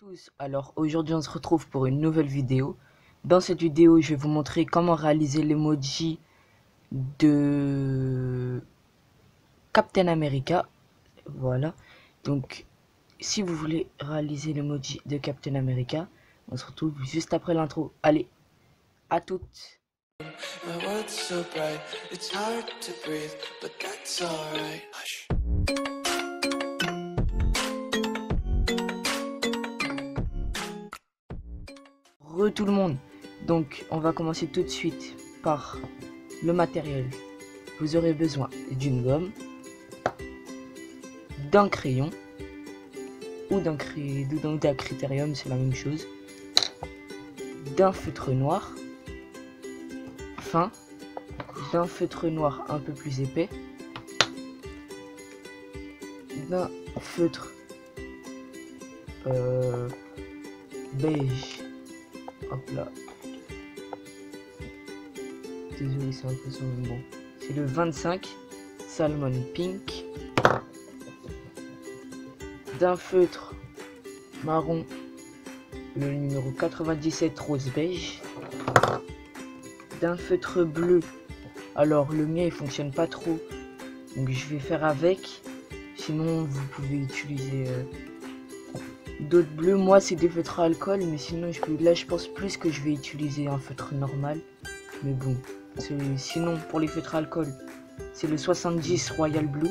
Tous, alors aujourd'hui on se retrouve pour une nouvelle vidéo. Dans cette vidéo je vais vous montrer comment réaliser l'emoji de Captain America. Voilà, donc si vous voulez réaliser l'emoji de Captain America, on se retrouve juste après l'intro. Allez, à toutes. Tout le monde, donc on va commencer tout de suite par le matériel. Vous aurez besoin d'une gomme, d'un crayon ou d'un critérium, c'est la même chose, d'un feutre noir fin, d'un feutre noir un peu plus épais, d'un feutre beige. Hop là. Désolé, c'est un peu sombre, mais bon. C'est le 25 Salmon Pink. D'un feutre marron, le numéro 97 Rose Beige. D'un feutre bleu. Alors le mien il fonctionne pas trop, donc je vais faire avec. Sinon vous pouvez utiliser d'autres bleus. Moi c'est des feutres à alcool, mais sinon je pense plus que je vais utiliser un feutre normal. Mais bon, sinon pour les feutres à alcool, c'est le 70 Royal Blue.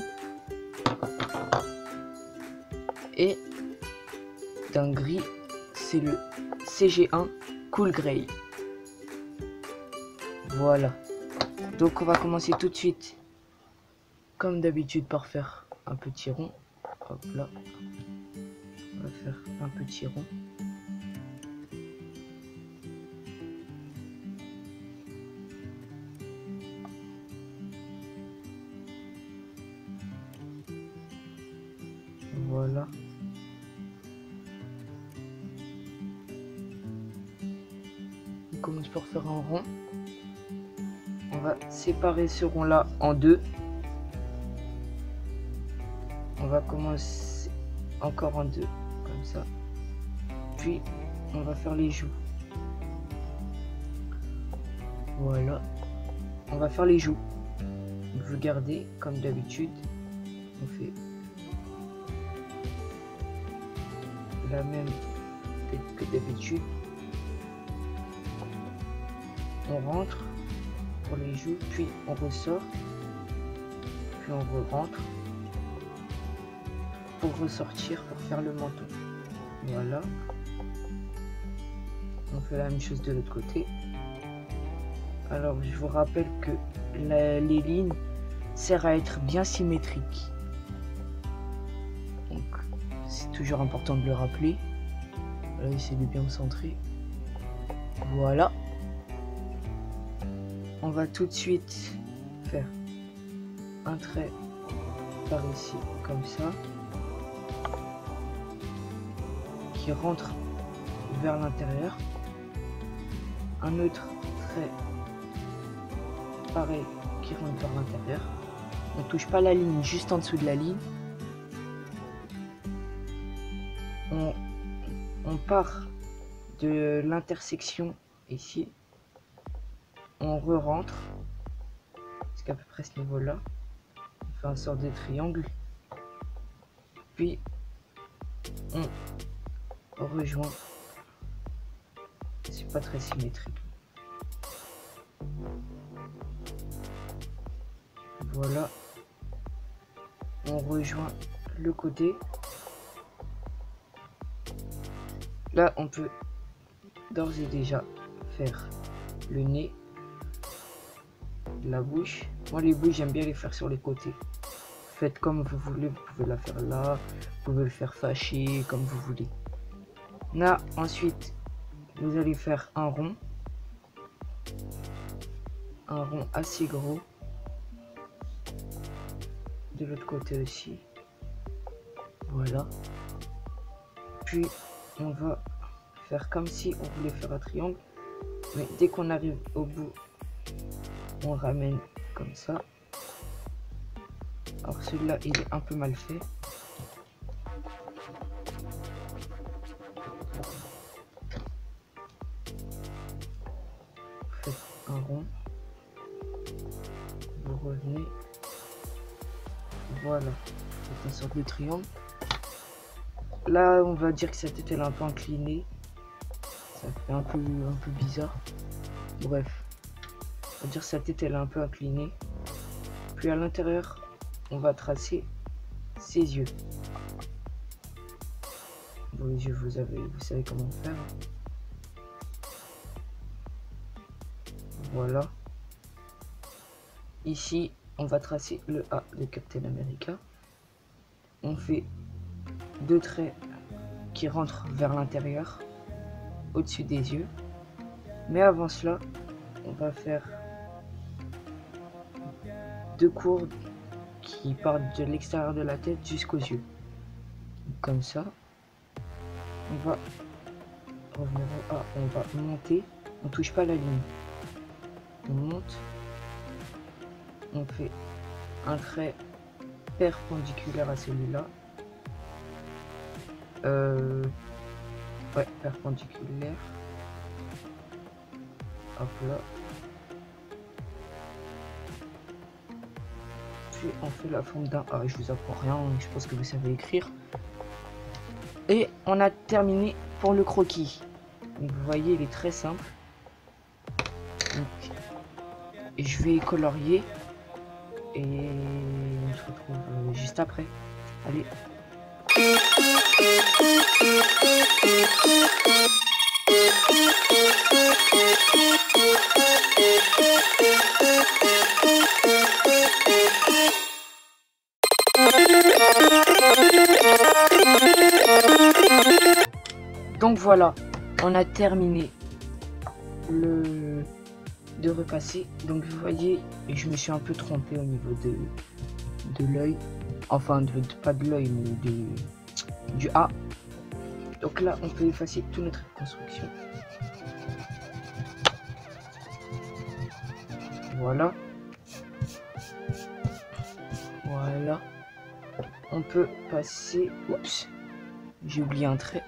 Et d'un gris, c'est le CG1 Cool Grey. Voilà. Donc on va commencer tout de suite, comme d'habitude, par faire un petit rond. Hop là. On va faire un petit rond. Voilà. On commence par faire un rond. On va séparer ce rond là en deux. On va commencer encore en deux, comme ça. Puis on va faire les joues. Voilà. On va faire les joues. Vous gardez comme d'habitude. On fait la même tête que d'habitude. On rentre pour les joues, puis on ressort, puis on re-rentre pour ressortir pour faire le menton. Voilà. On fait la même chose de l'autre côté. Alors je vous rappelle que les lignes servent à être bien symétriques. Donc c'est toujours important de le rappeler. Là, essayez de bien me centrer. Voilà. On va tout de suite faire un trait par ici, comme ça, qui rentre vers l'intérieur. Un autre trait pareil qui rentre vers l'intérieur. On touche pas la ligne, juste en dessous de la ligne. On part de l'intersection ici. On re-rentre jusqu'à peu près ce niveau là. On fait un sort de triangle, puis on rejoint. C'est pas très symétrique. Voilà. On rejoint le côté. Là on peut d'ores et déjà faire le nez, la bouche. Moi les bouches j'aime bien les faire sur les côtés. Faites comme vous voulez, vous pouvez la faire là, vous pouvez le faire fâché, comme vous voulez. Là ensuite vous allez faire un rond assez gros de l'autre côté aussi. Voilà. Puis on va faire comme si on voulait faire un triangle, mais dès qu'on arrive au bout on ramène comme ça. Alors celui-là il est un peu mal fait. marron. Vous revenez. Voilà. C'est une sorte de triangle. Là, on va dire que sa tête elle est un peu inclinée. Ça fait un peu bizarre. Bref. On va dire que sa tête elle est un peu inclinée. Puis à l'intérieur, on va tracer ses yeux. Bon, les yeux, vous savez comment faire. Voilà. Ici, on va tracer le A de Captain America. On fait 2 traits qui rentrent vers l'intérieur, au-dessus des yeux. Mais avant cela, on va faire 2 courbes qui partent de l'extérieur de la tête jusqu'aux yeux. Comme ça, on va revenir au A, on va monter, on touche pas la ligne. On monte, on fait un trait perpendiculaire à celui-là. Ouais, perpendiculaire. Hop là. Puis on fait la forme d'un A. Je vous apprends rien, je pense que vous savez écrire. Et on a terminé pour le croquis. Donc vous voyez, il est très simple. Donc, je vais colorier. Et on se retrouve juste après. Allez. Donc voilà, on a terminé de repasser. Donc vous voyez, je me suis un peu trompé au niveau de l'œil. Enfin, pas de l'œil, mais du A. Donc là, on peut effacer toute notre construction. Voilà. Voilà. On peut passer... Oups. J'ai oublié un trait.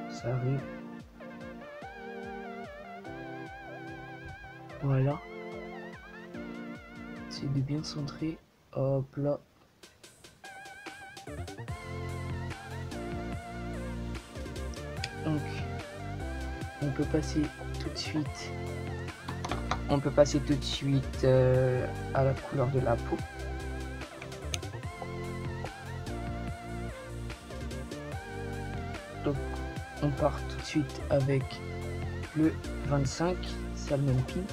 Ça arrive. Voilà. C'est de bien centrer. Hop là. Donc, on peut passer tout de suite. On peut passer tout de suite à la couleur de la peau. Donc, on part tout de suite avec le 25, Salmon Pink.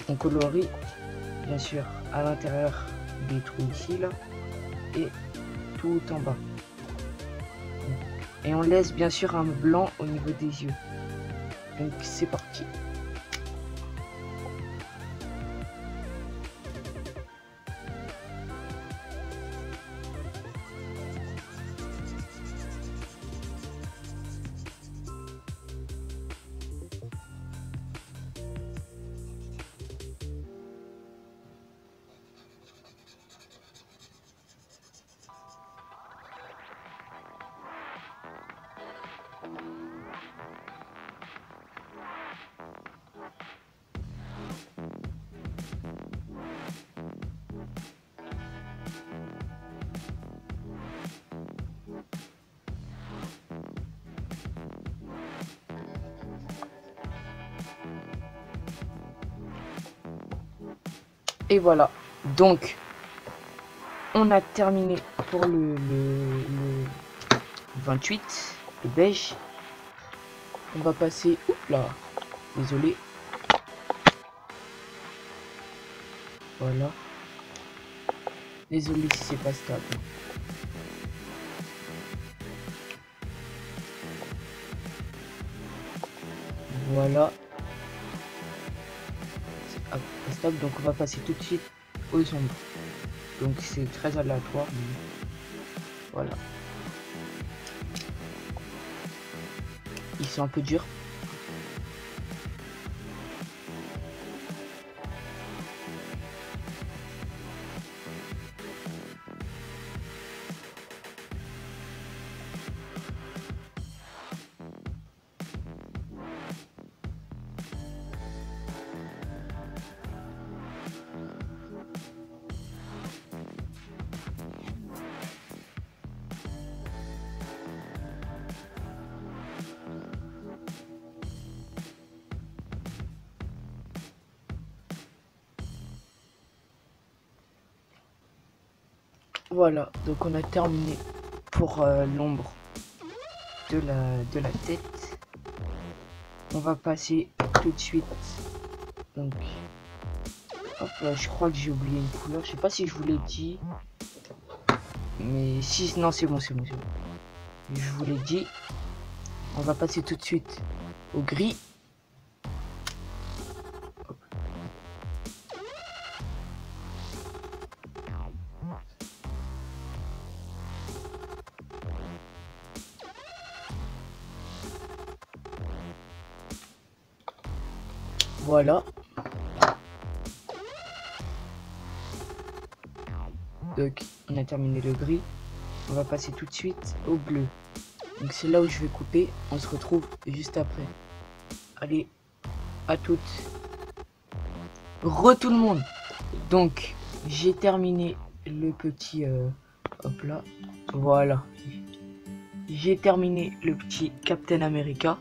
On colorie, bien sûr, à l'intérieur des trous ici, là, et tout en bas. Et on laisse bien sûr un blanc au niveau des yeux. Donc c'est parti. Et voilà, donc on a terminé pour le 28, le beige. On va passer, oups là, désolé. Voilà. Désolé si c'est pas stable. Voilà. Stable, donc on va passer tout de suite aux ombres. Donc c'est très aléatoire. Voilà. Ils sont un peu durs. Voilà, donc on a terminé pour l'ombre de la tête. On va passer tout de suite. Donc, hop là, je crois que j'ai oublié une couleur. Je sais pas si je vous l'ai dit. Mais si, non, c'est bon, c'est bon, c'est bon. Je vous l'ai dit. On va passer tout de suite au gris. Hop. Voilà. Donc, on a terminé le gris. On va passer tout de suite au bleu. Donc, c'est là où je vais couper. On se retrouve juste après. Allez, à toutes. Tout le monde. Donc, j'ai terminé le petit... hop là. Voilà. J'ai terminé le petit Captain America.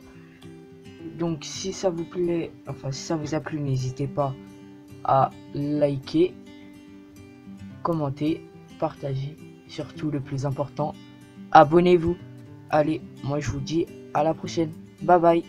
Donc, si ça vous plaît, enfin, si ça vous a plu, n'hésitez pas à liker, commenter, partager. Surtout, le plus important, abonnez-vous. Allez, moi je vous dis à la prochaine. Bye bye.